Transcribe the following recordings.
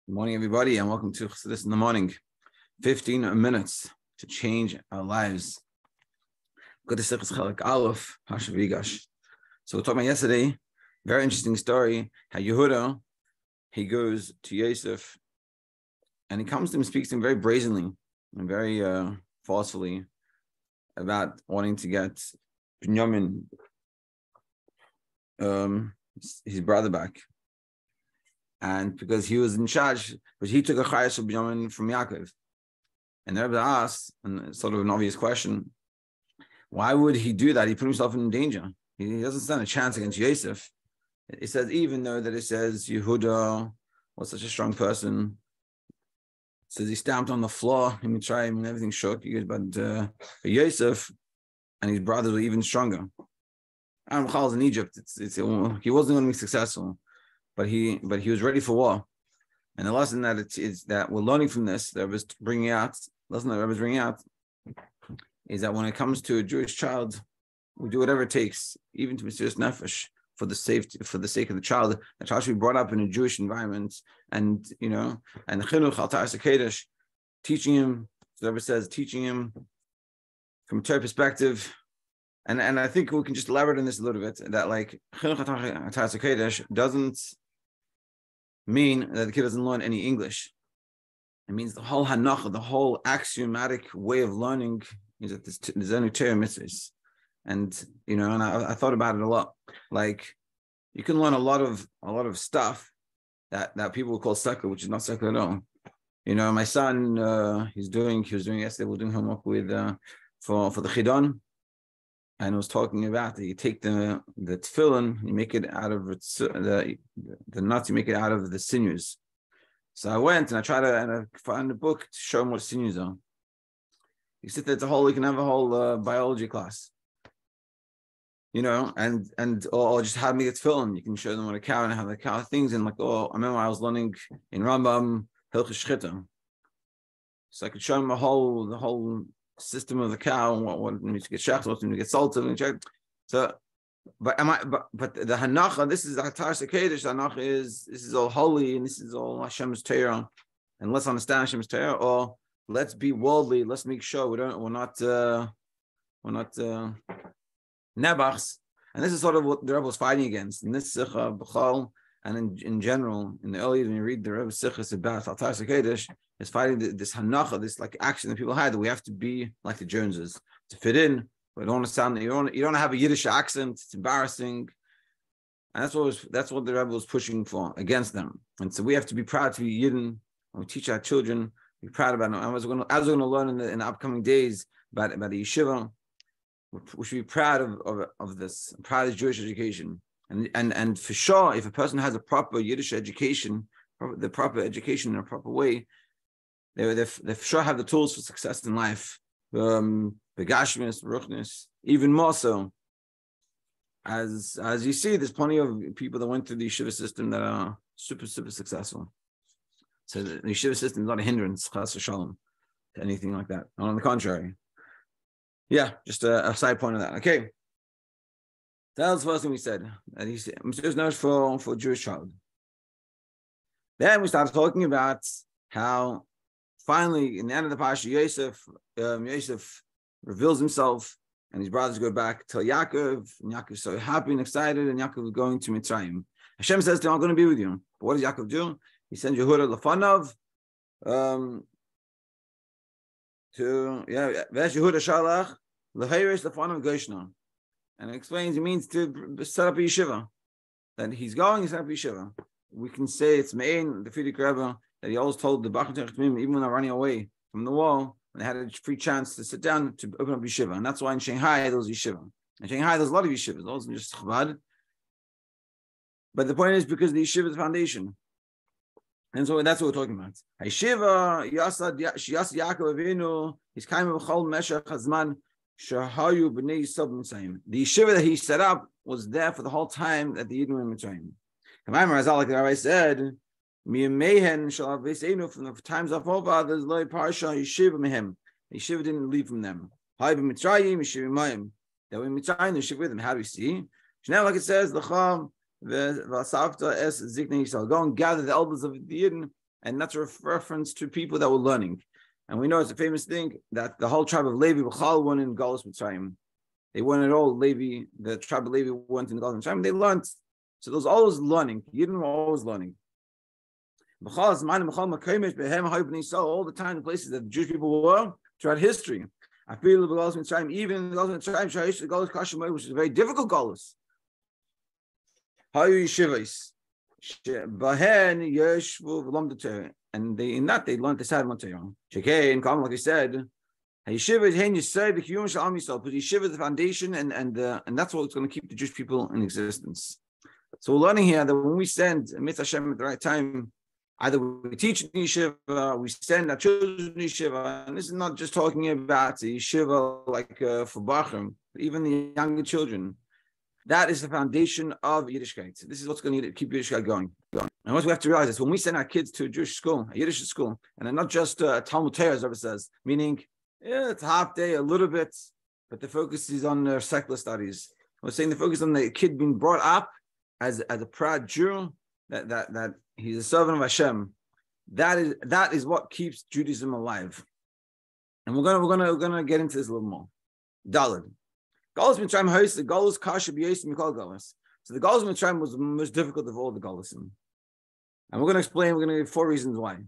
Good morning, everybody, and welcome to Chassidus in the Morning. 15 minutes to change our lives. Good to see Chelik Aleph, Vayigash. So we're talking about yesterday, very interesting story, how Yehuda, he goes to Yosef, and he comes to him, speaks to him very brazenly and very forcefully about wanting to get Binyamin, his brother, back. And because he was in charge, but he took a chayas of Binyamin from Yaakov. And the Rebbe asked, and it's sort of an obvious question, why would he do that? He put himself in danger. He doesn't stand a chance against Yosef. It says, even though that it says Yehuda was such a strong person, it says he stamped on the floor in Mitzrayim and everything shook. He goes, but Yosef and his brothers were even stronger. Aram Chal's in Egypt. He wasn't going to be successful. But he was ready for war, and the lesson that it's that we're learning from this, the Rebbe's bringing out, is that when it comes to a Jewish child, we do whatever it takes, even to Mesiras Nefesh, for the sake of the child. The child should be brought up in a Jewish environment, and chinuch al ta'as hakedesh, teaching him. The Rebbe says, teaching him from a Torah perspective. And I think we can just elaborate on this a little bit. That like chinuch al ta'as hakedesh doesn't mean that the kid doesn't learn any English. It means the whole hanacha, the whole axiomatic way of learning is that there's only Torah mitzvahs. And I thought about it a lot. Like you can learn a lot of stuff that people will call secular, which is not secular at all. My son, he was doing yesterday, we were doing homework with for the chidon. And I was talking about that you take the tefillin, you make it out of the nuts, you make it out of the sinews. So I went and I tried to find a book to show them what sinews are. You sit there, you can have a whole biology class, or just have me get tefillin. You can show them what a cow and how the cow things. And I remember I was learning in Rambam Hilchos Shchita, so I could show them the whole system of the cow, what needs to get shechted, what needs to get salted. So, but the hanacha, this is the ta'as hakedesh. The hanacha this is all holy, and this is all Hashem's Torah, and let's understand Hashem's Torah, or let's be worldly. Let's make sure we're not nebachs. And this is sort of what the Rebbe was fighting against. In this sicha b'chol, and in general, in the early when you read the Rebbe's sichas about ta'as hakedesh, is fighting this hanacha, this like action that people had, that we have to be like the Joneses to fit in. We don't want to sound, you don't have a Yiddish accent. It's embarrassing, and that's what the Rebbe was pushing for against them. And so we have to be proud to be Yidden, and we teach our children, be proud about them. As we're going to learn in the upcoming days about the yeshiva, we should be proud of this, proud of Jewish education, and for sure, if a person has a proper Yiddish education, the proper education in a proper way, they for sure have the tools for success in life. Begashmis, ruchnis, even more so. As you see, there's plenty of people that went through the yeshiva system that are super, super successful. So the yeshiva system is not a hindrance, chas v'shalom, to anything like that. On the contrary. Yeah, just a side point of that. Okay. That was the first thing we said. And he said, Mesiras Nefesh for a Jewish child. Then we started talking about how finally, in the end of the parsha, Yosef reveals himself, and his brothers go back to Yaakov, and Yaakov is so happy and excited, and Yaakov is going to Mitzrayim. Hashem says to him, I'm going to be with you. But what does Yaakov do? He sends Yehuda Lefanav Vesh Yehuda Shalach Leheirish Lefanav Goshna. And it explains, it means to set up a yeshiva. That he's going to set up a yeshiva. We can say it's Me'en, the Frierdiker Rebbe, that he always told the Bachar Techmim, even when they're running away from the wall, when they had a free chance to sit down to open up yeshiva. And that's why in Shanghai there was yeshiva. In Shanghai there's a lot of yeshivas, those are just Chabad. But the point is because the yeshiva is the foundation. And so that's what we're talking about. Yeshiva, Yasad Yaakov Avinu, he's kind of a Chol Meshach Hazman, Shahayu B'nei Yisrael B'Mitzrayim. The yeshiva that he set up was there for the whole time that the Yidden were in Mitzrayim. Like the Rabbi said, from the times of forefathers, loy parsha yeshiva mehem. Yeshiva didn't leave from them. Hay b'mitzrayim yeshiva mayim. That when Mitzrayim they yeshiva with them. How do we see? Now, like it says, l'cham v'asavta es ziknei Yisrael. Go and gather the elders of the Yidden and that's a reference to people that were learning. And we know it's a famous thing that the whole tribe of Levi won in Galus Mitzrayim. They went at all. Levi, the tribe of Levi went in Galus Mitzrayim. They learned. So there was always learning. Yidden were always learning. All the time, the places that the Jewish people were throughout history. I feel the Galus Mitzrayim, even in the Galus Mitzrayim, the Galus Kashem, which is a very difficult Galus. How you yeshivas? And they in that they learned the side one Torah. Shekei Kam, like I said, yeshiva hen yisay b'kiyum shel am Yisrael. But yeshiva is the foundation, and that's what's going to keep the Jewish people in existence. So we're learning here that when we send Mitzvah Hashem at the right time, either we teach in yeshiva, we send our children in yeshiva, and this is not just talking about the yeshiva like for Bachim, but even the younger children. That is the foundation of Yiddishkeit. This is what's going to keep Yiddishkeit going. And what we have to realize is when we send our kids to a Jewish school, a Yiddish school, and they're not just Talmud Torah, as it says, meaning it's a half day, a little bit, but the focus is on their secular studies. We're saying the focus on the kid being brought up as a proud Jew, that he's a servant of Hashem. That is what keeps Judaism alive. And we're gonna get into this a little more. Daled. Galus Mitzrayim hosts the Galus Kasha B'Yosim Mikol Galus. So the Galus Mitzrayim was the most difficult of all the Galusim. And we're going to explain, we're going to give 4 reasons why.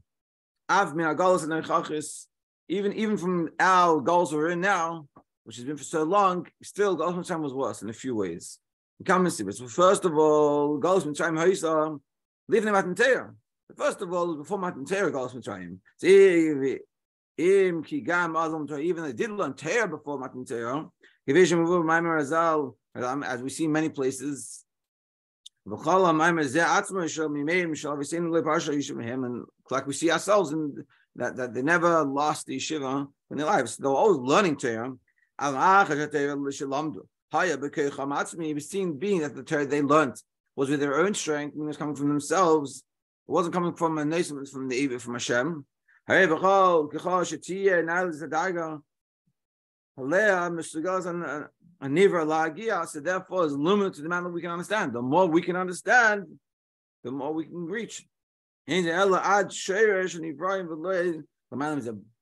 Av min Galus and Nechachis, even from our Galus we're in now, which has been for so long, still Galus Mitzrayim was worse in a few ways. So first of all, Galus Mitzrayim hosts living in Matan Torah. First of all, before Matan Torah, Galus Mitzrayim. Even they did learn Torah before Matan Torah, as we see in many places, and like we see ourselves in that they never lost the yeshiva in their lives. They were always learning Torah. We've seen being that the Torah they learned was with their own strength, and it was coming from themselves. It wasn't coming from a nation, from Hashem. So therefore, is limited to the amount that we can understand. The more we can understand, the more we can reach. The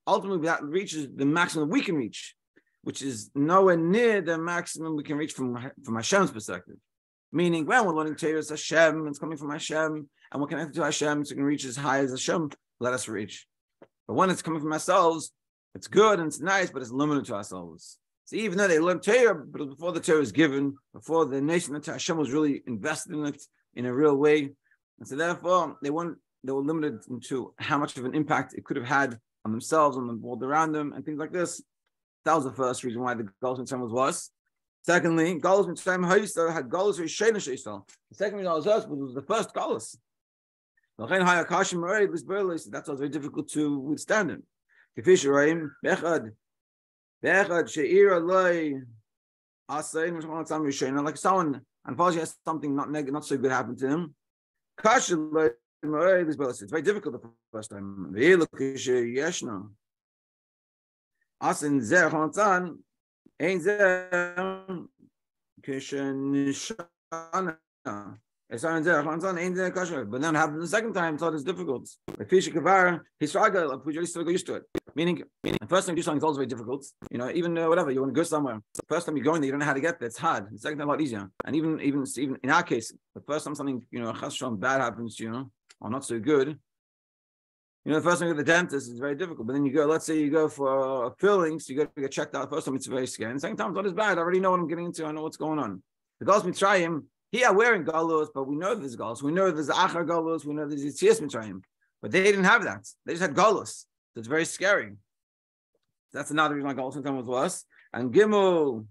ultimately that reaches the maximum we can reach, which is nowhere near the maximum we can reach from Hashem's perspective. Meaning, when we're learning Torah, it's Hashem, it's coming from Hashem, and we're connected to Hashem, so we can reach as high as Hashem let us reach. But when it's coming from ourselves, it's good and it's nice, but it's limited to ourselves. So even though they learned Torah, but it was before the Torah was given, before the nation of Hashem was really invested in it in a real way, and so therefore they were limited to how much of an impact it could have had on themselves, on the world around them, and things like this. That was the first reason why the Galus Mitzrayim was worse. Secondly, Galus Mitzrayim had Galus Rishayna Sheisal. The second reason was the first Galus. That's why it's very difficult to withstand it. Like someone, unfortunately, has something not so good happen to him. It's very difficult the first time. But then it happened the second time, so it's difficult. He's struggled, we still got used to it. Meaning, the first time you do something is always very difficult. Even whatever, you want to go somewhere. The first time you're going there, you don't know how to get there, it's hard. The second time, a lot easier. And even in our case, the first time something, bad happens, or not so good, the first time you go to the dentist is very difficult. But then you go, let's say you go for fillings, you go to get checked out. The first time it's very scary. And the second time it's not as bad. I already know what I'm getting into. I know what's going on. The Galus Mitzrayim, here we're in Galus, but we know there's Galus. We know there's Achar Galus. We know there's Yitzias Mitzrayim. But they didn't have that. They just had Galus. So it's very scary. That's another reason why Galus Mitzrayim was worse. And Gimel,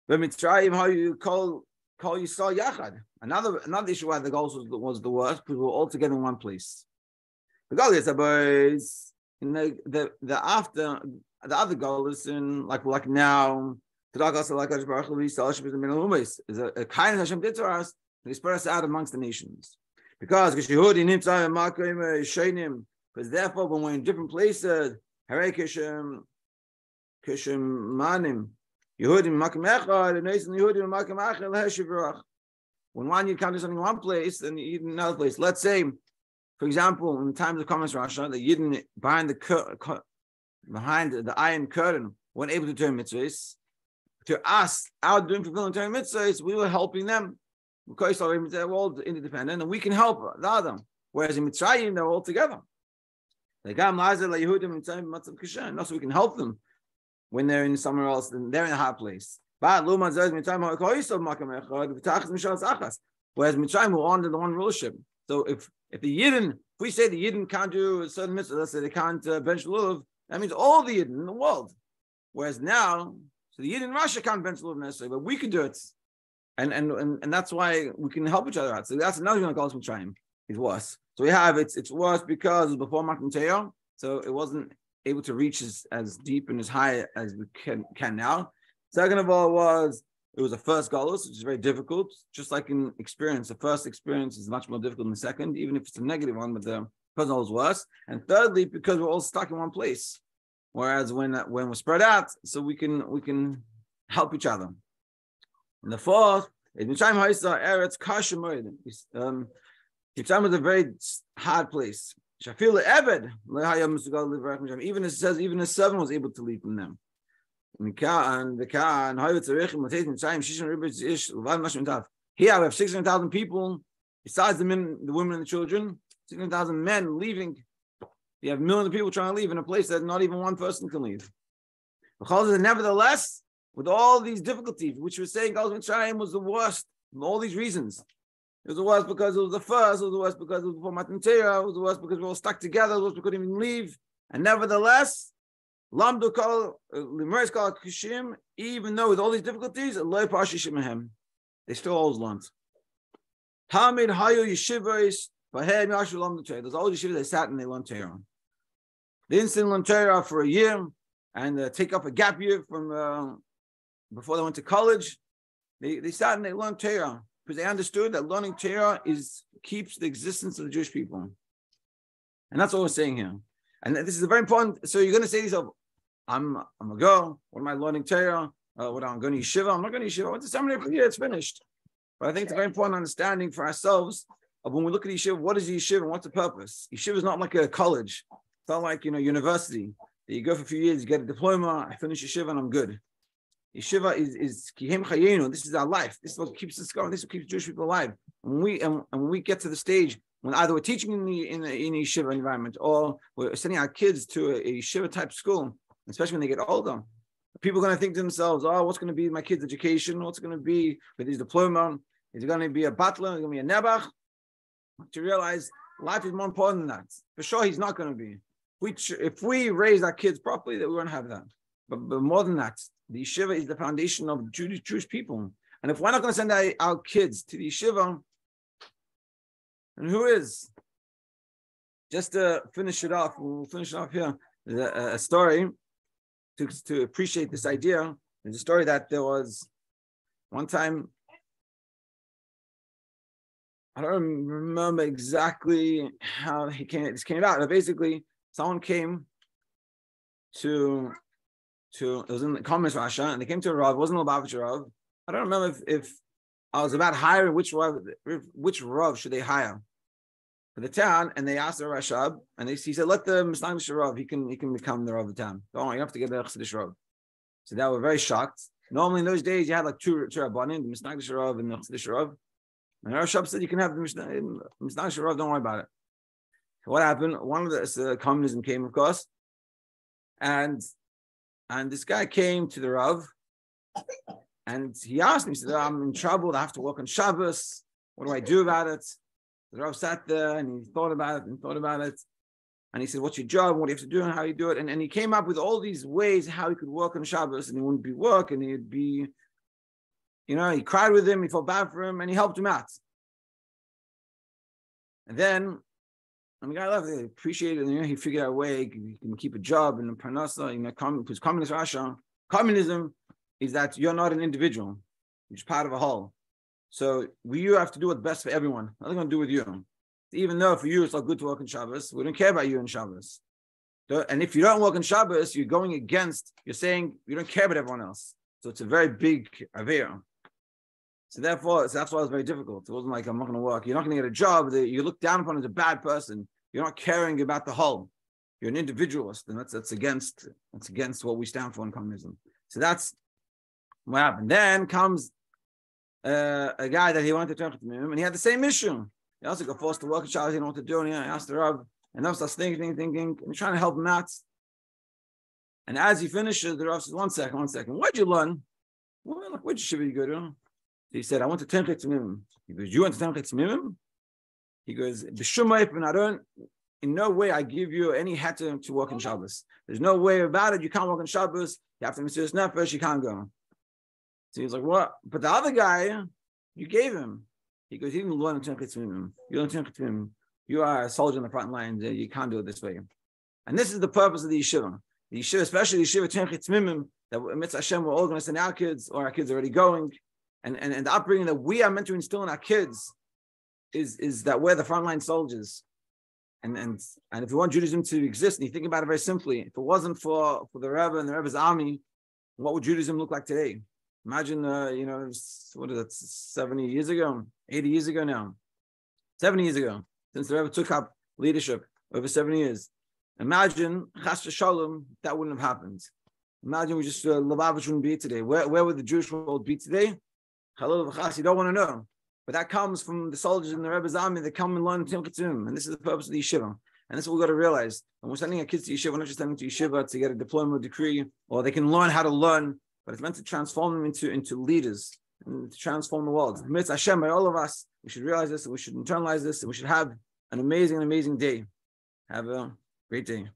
the Mitzrayim, how you call Yisrael Yachad. Another issue why the Galus was the worst, because we were all together in one place. The Galus boys in the other Galus in like now. Is a kindness Hashem did to us, He spread us out amongst the nations. Because therefore, when we're in different places, when one you come to something in one place and you eat in another place, let's say, For example, in the times of Kamas Rasha, the Yidden behind the iron curtain weren't able to turn mitzvahs. To us, our doing fulfilling turning mitzvahs, we were helping them. Because they're all independent, and we can help the other. Whereas in Mitzrayim, they're all together. No, so we can help them when they're in somewhere else, and they're in a hard place. Whereas Mitzrayim were under the one rulership. So if we say the Yidden can't do a certain mitzvah, let's say they can't bench lulav, that means all the Yidden in the world. Whereas now, so the Yidden in Russia can't bench lulav necessarily, but we could do it. And that's why we can help each other out. So that's another reason Galus Mitzrayim is worse. So we have it's worse because it was before Matan Torah, so it wasn't able to reach as deep and as high as we can now. Second of all, it was a first Galus, which is very difficult. Just like in experience, the first experience is much more difficult than the second, even if it's a negative one. But the first Galus is worse. And thirdly, because we're all stuck in one place, whereas when we're spread out, so we can help each other. And the fourth, Mitzrayim Haisa Eretz Kasha Moed. Mitzrayim was a very hard place. Shafil Eved, even it says, even a servant was able to leave from them. Here we have 600,000 people, besides the men, the women, and the children, 600,000 men leaving. You have millions of people trying to leave in a place that not even one person can leave. Nevertheless, with all these difficulties, which we're saying Galus Mitzrayim was the worst for all these reasons. It was the worst because it was the first, it was the worst because it was before Matan Torah, it was the worst because we were all stuck together, it was because we couldn't even leave. And nevertheless, Lamdu Kal Limeres Kal Kishim, even though with all these difficulties, they still always learned. Hamid Hayu Yeshivos, Bahem Yashu Lamdu Torah. There's all yeshivas they sat and they learned Torah. They didn't sit and learn Torah for a year and take up a gap year from before they went to college. They sat and they learned Torah because they understood that learning Torah keeps the existence of the Jewish people. And that's what we're saying here. And this is a very important. So you're going to say to yourself, I'm a girl. What am I learning Torah? What I'm going to yeshiva? I'm not going to yeshiva. I went to seminary for a year. It's finished. But I think it's a very important understanding for ourselves of when we look at yeshiva. What is yeshiva and what's the purpose? Yeshiva is not like a college. It's not like university. You go for a few years, you get a diploma. I finish yeshiva and I'm good. Yeshiva is kihem chayenu. This is our life. This is what keeps us going. This is what keeps Jewish people alive. And when we get to the stage when either we're teaching in a yeshiva environment or we're sending our kids to a yeshiva type school, especially when they get older, people are going to think to themselves, "Oh, what's going to be my kid's education? What's going to be with his diploma? Is it going to be a batler? Is it going to be a nebach?" To realize life is more important than that. For sure, he's not going to be. If we raise our kids properly, that we won't have that. But more than that, the yeshiva is the foundation of Jewish people. And if we're not going to send our kids to the yeshiva, then who is? Just to finish it off, we'll finish it off here. There's a story to appreciate this idea. There's a story that there was one time, I don't remember exactly how this came about, but basically someone came to it was in the Kamas Rasha, and they came to a Rav. It wasn't a Lubavitcher Rav. I don't remember if I was about hiring which Rav should they hire for the town, and they asked the Rashab, and he said, "Let the Mishnah Rav, he can become the Rav of the town. Don't worry, you have to get the Chassidish Rav." So they were very shocked. Normally in those days you had like two Rabbanim, the Mishnah Rav and the Chassidish Rav. And the Rashab said, "You can have the Mishnah Rav. Don't worry about it." So what happened? One of the communism came, of course, and this guy came to the Rav, and he asked me, he said, "I'm in trouble. I have to work on Shabbos. What do I do about it?" The Rav sat there and he thought about it. And he said, "What's your job? What do you have to do and how you do it?" And he came up with all these ways how he could work on Shabbos, and he wouldn't be work, and he'd be, he cried with him, he felt bad for him, and he helped him out. And then when the guy left, he appreciated it, he figured out a way he can keep a job in the Parnasa, because communist Russia, communism is that you're not an individual, you're just part of a whole. So you have to do what's best for everyone. Nothing going to do with you. Even though for you it's not good to work on Shabbos, we don't care about you on Shabbos. And if you don't work on Shabbos, you're saying you don't care about everyone else. So it's a very big avera. So that's why it was very difficult. It wasn't like, I'm not going to work. You're not going to get a job. You look down upon as a bad person. You're not caring about the whole. You're an individualist, and that's against what we stand for in communism. So that's what happened. Then comes a guy that he wanted to talk to him, and he had the same issue. He also got forced to work in Shabbos. He didn't know what to do, and he asked the Rav, and Rav starts thinking, and he's trying to help him out. And as he finishes, the Rav says, one second, what'd you learn? Well, what'd you should go to? He said, I went to Tenchet Tzmimim. He goes, you went to Tenchet Tzmimim? He goes, and I don't, in no way I give you any heter to work in Shabbos. There's no way about it. You can't work in Shabbos. You have to miss nefesh. You can't go. So he's like, what? But the other guy, you gave him. He goes, he didn't learn in Tenchet Tzmimim. You learn in Tenchet Tzmimim. You are a soldier in the front line. You can't do it this way. And this is the purpose of the yeshiva. The yeshiva, especially the yeshiva Tenchet Tzmimim, that amidst Hashem, we're all going to send our kids, or our kids are already going. And the upbringing that we are meant to instill in our kids is that we're the frontline soldiers. And if you want Judaism to exist, and you think about it very simply, if it wasn't for the Rebbe and the Rebbe's army, what would Judaism look like today? Imagine, what is that, 70 years ago, 80 years ago now, 70 years ago, since the Rebbe took up leadership, over 70 years. Imagine, chas v'shalom, that wouldn't have happened. Imagine we just, Lubavitch wouldn't be today. Where would the Jewish world be today? Chalil v'chas, you don't want to know. But that comes from the soldiers in the Rebbe's army that come and learn Tenchet Tzmimim. And this is the purpose of the yeshiva. And this is what we've got to realize. When we're sending our kids to yeshiva, we're not just sending them to yeshiva to get a diploma or degree, or they can learn how to learn, but it's meant to transform them into leaders and to transform the world. Amidst Hashem, by all of us, we should realize this, and we should internalize this, and we should have an amazing day. Have a great day.